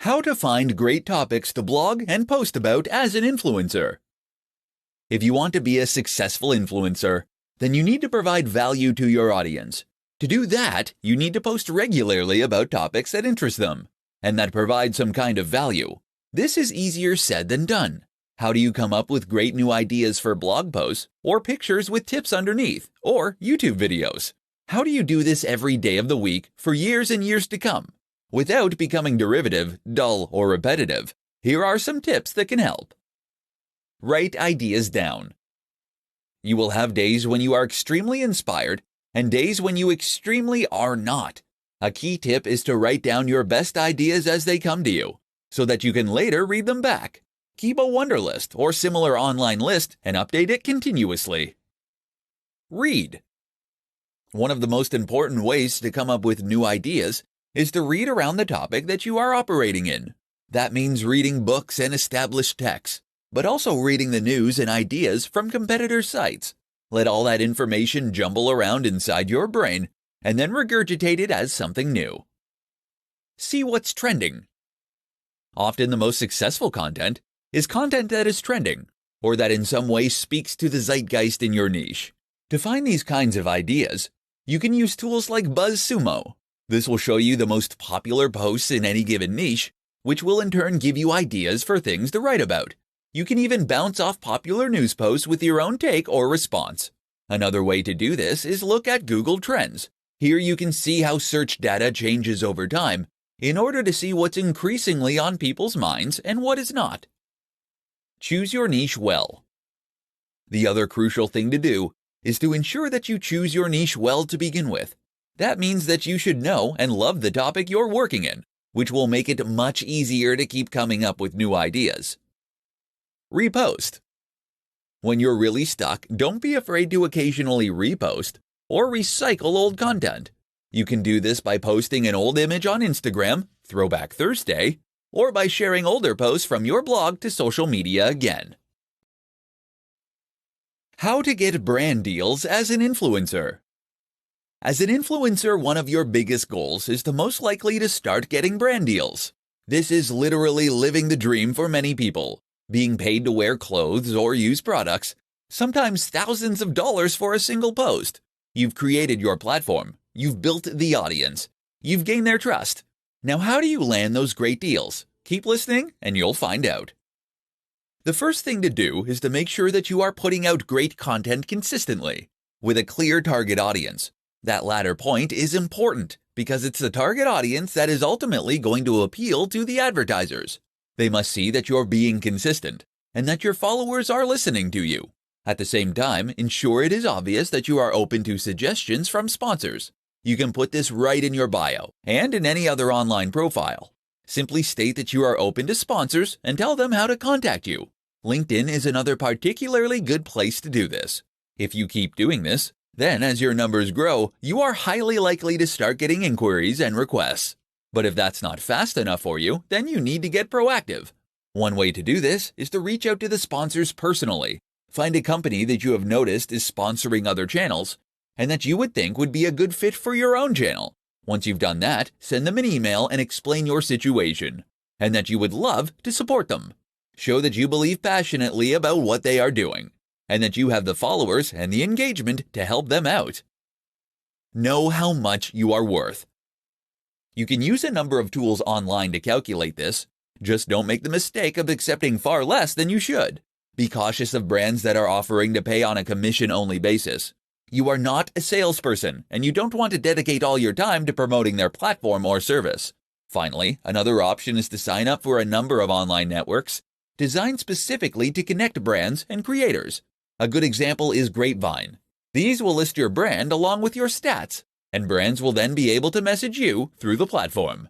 How to find great topics to blog and post about as an influencer. If you want to be a successful influencer, then you need to provide value to your audience. To do that, you need to post regularly about topics that interest them, and that provide some kind of value. This is easier said than done. How do you come up with great new ideas for blog posts, or pictures with tips underneath, or YouTube videos? How do you do this every day of the week for years and years to come? Without becoming derivative, dull, or repetitive, here are some tips that can help. Write ideas down. You will have days when you are extremely inspired and days when you extremely are not. A key tip is to write down your best ideas as they come to you, so that you can later read them back. Keep a Wunderlist or similar online list and update it continuously. Read. One of the most important ways to come up with new ideas is to read around the topic that you are operating in. That means reading books and established texts, but also reading the news and ideas from competitor sites. Let all that information jumble around inside your brain and then regurgitate it as something new. See what's trending. Often the most successful content is content that is trending, or that in some way speaks to the zeitgeist in your niche. To find these kinds of ideas, you can use tools like BuzzSumo. This will show you the most popular posts in any given niche, which will in turn give you ideas for things to write about. You can even bounce off popular news posts with your own take or response. Another way to do this is look at Google Trends. Here you can see how search data changes over time in order to see what's increasingly on people's minds and what is not. Choose your niche well. The other crucial thing to do is to ensure that you choose your niche well to begin with. That means that you should know and love the topic you're working in, which will make it much easier to keep coming up with new ideas. Repost. When you're really stuck, don't be afraid to occasionally repost or recycle old content. You can do this by posting an old image on Instagram, Throwback Thursday, or by sharing older posts from your blog to social media again. How to get brand deals as an influencer. As an influencer, one of your biggest goals is the most likely to start getting brand deals. This is literally living the dream for many people, being paid to wear clothes or use products, sometimes thousands of dollars for a single post. You've created your platform, you've built the audience, you've gained their trust. Now how do you land those great deals? Keep listening and you'll find out. The first thing to do is to make sure that you are putting out great content consistently, with a clear target audience. That latter point is important because it's the target audience that is ultimately going to appeal to the advertisers. They must see that you're being consistent and that your followers are listening to you. At the same time, ensure it is obvious that you are open to suggestions from sponsors. You can put this right in your bio and in any other online profile. Simply state that you are open to sponsors and tell them how to contact you. LinkedIn is another particularly good place to do this. If you keep doing this, then as your numbers grow, you are highly likely to start getting inquiries and requests. But if that's not fast enough for you, then you need to get proactive. One way to do this is to reach out to the sponsors personally. Find a company that you have noticed is sponsoring other channels and that you would think would be a good fit for your own channel. Once you've done that, send them an email and explain your situation and that you would love to support them. Show that you believe passionately about what they are doing and that you have the followers and the engagement to help them out. Know how much you are worth. You can use a number of tools online to calculate this. Just don't make the mistake of accepting far less than you should. Be cautious of brands that are offering to pay on a commission-only basis. You are not a salesperson, and you don't want to dedicate all your time to promoting their platform or service. Finally, another option is to sign up for a number of online networks designed specifically to connect brands and creators. A good example is Grapevine. These will list your brand along with your stats, and brands will then be able to message you through the platform.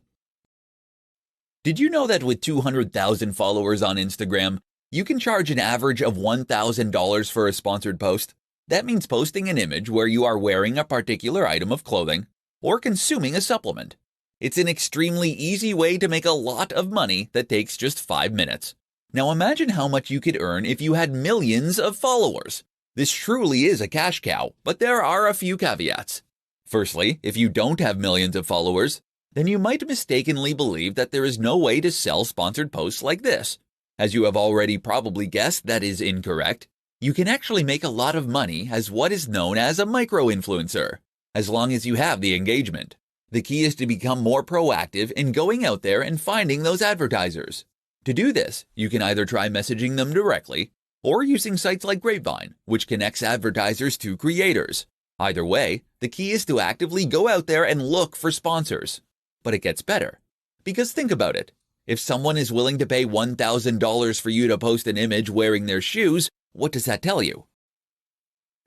Did you know that with 200,000 followers on Instagram, you can charge an average of $1,000 for a sponsored post? That means posting an image where you are wearing a particular item of clothing or consuming a supplement. It's an extremely easy way to make a lot of money that takes just 5 minutes. Now imagine how much you could earn if you had millions of followers. This truly is a cash cow, but there are a few caveats. Firstly, if you don't have millions of followers, then you might mistakenly believe that there is no way to sell sponsored posts like this. As you have already probably guessed, that is incorrect. You can actually make a lot of money as what is known as a micro-influencer, as long as you have the engagement. The key is to become more proactive in going out there and finding those advertisers. To do this, you can either try messaging them directly or using sites like Grapevine, which connects advertisers to creators. Either way, the key is to actively go out there and look for sponsors. But it gets better. Because think about it. If someone is willing to pay $1,000 for you to post an image wearing their shoes, what does that tell you?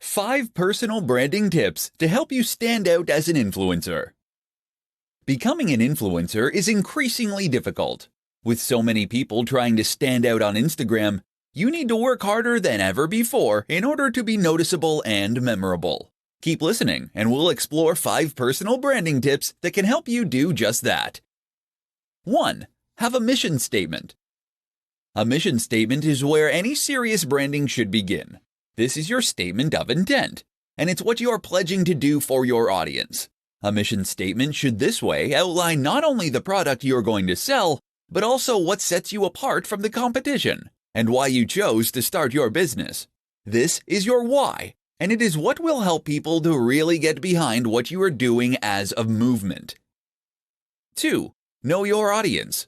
5 personal branding tips to help you stand out as an influencer. Becoming an influencer is increasingly difficult. With so many people trying to stand out on Instagram, you need to work harder than ever before in order to be noticeable and memorable. Keep listening, and we'll explore 5 personal branding tips that can help you do just that. 1. Have a mission statement. A mission statement is where any serious branding should begin. This is your statement of intent, and it's what you are pledging to do for your audience. A mission statement should this way outline not only the product you're going to sell, but also what sets you apart from the competition, and why you chose to start your business. This is your why, and it is what will help people to really get behind what you are doing as a movement. 2. Know your audience.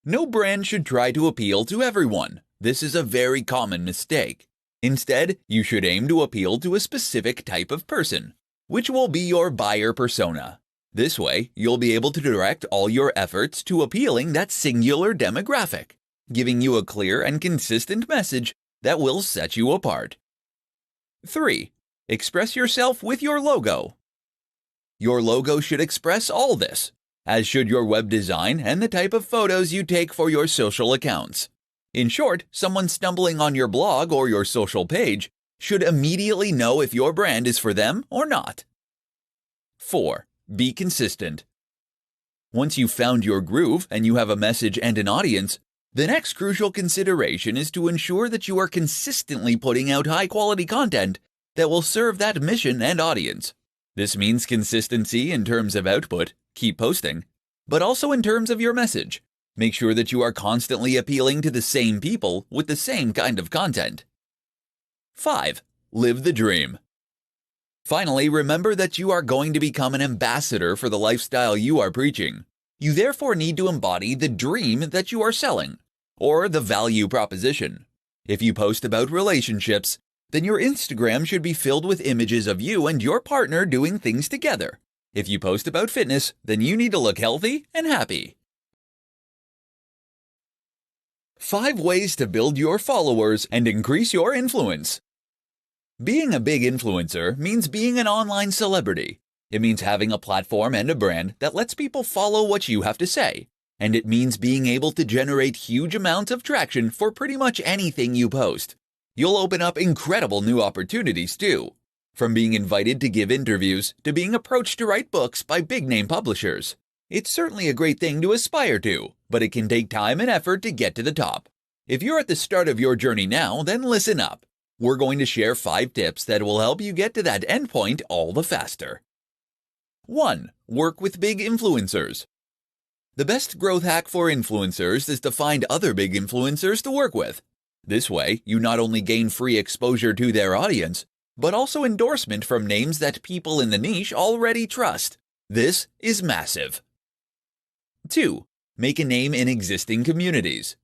No brand should try to appeal to everyone. This is a very common mistake. Instead, you should aim to appeal to a specific type of person, which will be your buyer persona. This way, you'll be able to direct all your efforts to appealing that singular demographic, giving you a clear and consistent message that will set you apart. 3. Express yourself with your logo. Your logo should express all this, as should your web design and the type of photos you take for your social accounts. In short, someone stumbling on your blog or your social page should immediately know if your brand is for them or not. 4. Be consistent. Once you've found your groove and you have a message and an audience, the next crucial consideration is to ensure that you are consistently putting out high-quality content that will serve that mission and audience. This means consistency in terms of output, keep posting, but also in terms of your message. Make sure that you are constantly appealing to the same people with the same kind of content. 5. Live the dream. Finally, remember that you are going to become an ambassador for the lifestyle you are preaching. You therefore need to embody the dream that you are selling, or the value proposition. If you post about relationships, then your Instagram should be filled with images of you and your partner doing things together. If you post about fitness, then you need to look healthy and happy. 5 ways to build your followers and increase your influence. Being a big influencer means being an online celebrity. It means having a platform and a brand that lets people follow what you have to say. And it means being able to generate huge amounts of traction for pretty much anything you post. You'll open up incredible new opportunities too. From being invited to give interviews to being approached to write books by big-name publishers. It's certainly a great thing to aspire to, but it can take time and effort to get to the top. If you're at the start of your journey now, then listen up. We're going to share 5 tips that will help you get to that endpoint all the faster. 1. Work with big influencers. The best growth hack for influencers is to find other big influencers to work with. This way, you not only gain free exposure to their audience, but also endorsement from names that people in the niche already trust. This is massive. 2. Make a name in existing communities.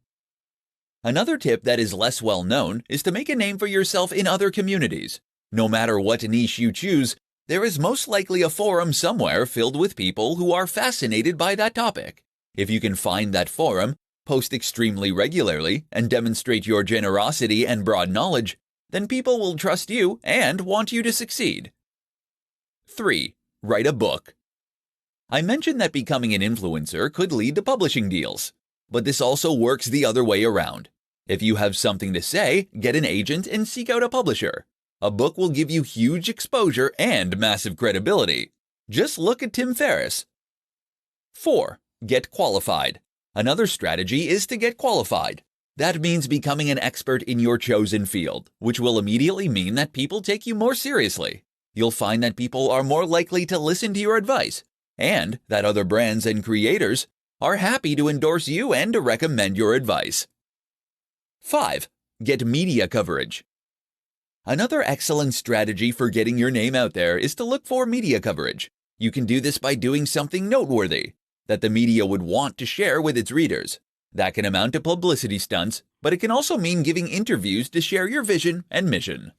Another tip that is less well known is to make a name for yourself in other communities. No matter what niche you choose, there is most likely a forum somewhere filled with people who are fascinated by that topic. If you can find that forum, post extremely regularly, and demonstrate your generosity and broad knowledge, then people will trust you and want you to succeed. 3. Write a book. I mentioned that becoming an influencer could lead to publishing deals, but this also works the other way around. If you have something to say, get an agent and seek out a publisher. A book will give you huge exposure and massive credibility. Just look at Tim Ferriss. 4. Get qualified. Another strategy is to get qualified. That means becoming an expert in your chosen field, which will immediately mean that people take you more seriously. You'll find that people are more likely to listen to your advice, and that other brands and creators are happy to endorse you and to recommend your advice. 5. Get media coverage. Another excellent strategy for getting your name out there is to look for media coverage. You can do this by doing something noteworthy that the media would want to share with its readers. That can amount to publicity stunts, but it can also mean giving interviews to share your vision and mission.